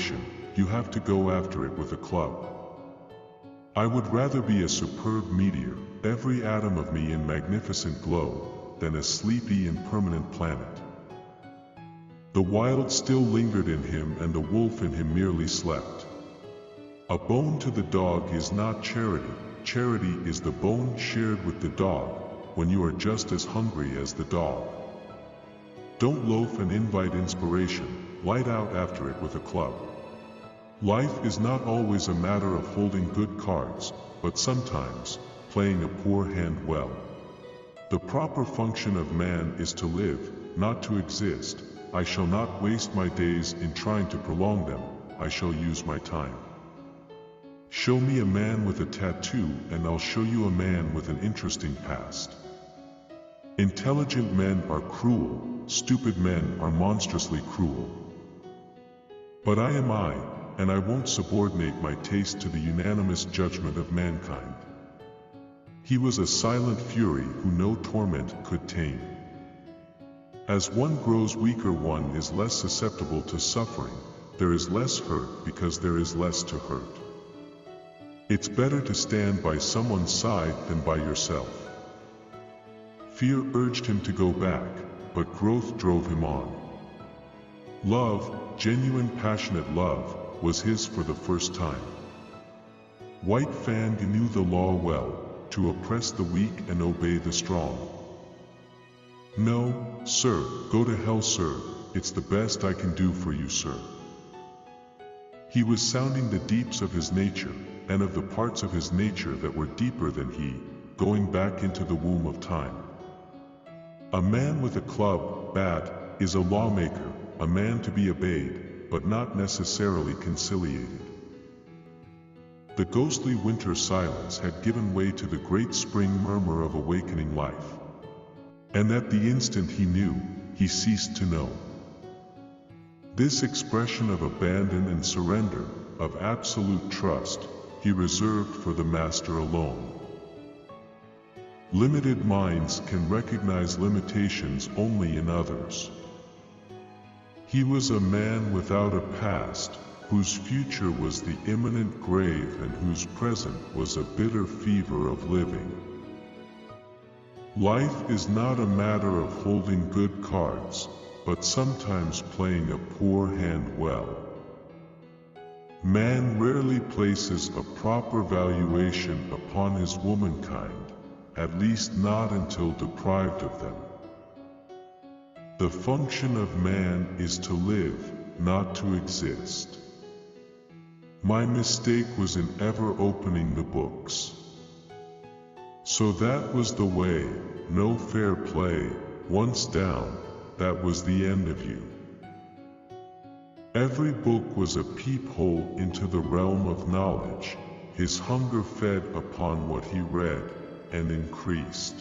inspiration, you have to go after it with a club. I would rather be a superb meteor, every atom of me in magnificent glow, than a sleepy impermanent planet. The wild still lingered in him and the wolf in him merely slept. A bone to the dog is not charity, charity is the bone shared with the dog, when you are just as hungry as the dog. Don't loaf and invite inspiration, light out after it with a club. Life is not always a matter of holding good cards, but sometimes, playing a poor hand well. The proper function of man is to live, not to exist. I shall not waste my days in trying to prolong them, I shall use my time. Show me a man with a tattoo and I'll show you a man with an interesting past. Intelligent men are cruel, stupid men are monstrously cruel. But I am I, and I won't subordinate my taste to the unanimous judgment of mankind. He was a silent fury who no torment could tame. As one grows weaker, one is less susceptible to suffering. There is less hurt because there is less to hurt. It's better to stand by someone's side than by yourself. Fear urged him to go back, but growth drove him on. Love, genuine passionate love, was his for the first time. White Fang knew the law well, to oppress the weak and obey the strong. No, sir, go to hell, sir, it's the best I can do for you, sir. He was sounding the deeps of his nature, and of the parts of his nature that were deeper than he, going back into the womb of time. A man with a club, bat, is a lawmaker, a man to be obeyed, but not necessarily conciliated. The ghostly winter silence had given way to the great spring murmur of awakening life. And at the instant he knew, he ceased to know. This expression of abandon and surrender, of absolute trust, he reserved for the master alone. Limited minds can recognize limitations only in others. He was a man without a past, whose future was the imminent grave and whose present was a bitter fever of living. Life is not a matter of holding good cards, but sometimes playing a poor hand well. Man rarely places a proper valuation upon his womankind, at least not until deprived of them. The function of man is to live, not to exist. My mistake was in ever opening the books. So that was the way, no fair play, once down, that was the end of you. Every book was a peephole into the realm of knowledge, his hunger fed upon what he read, and increased.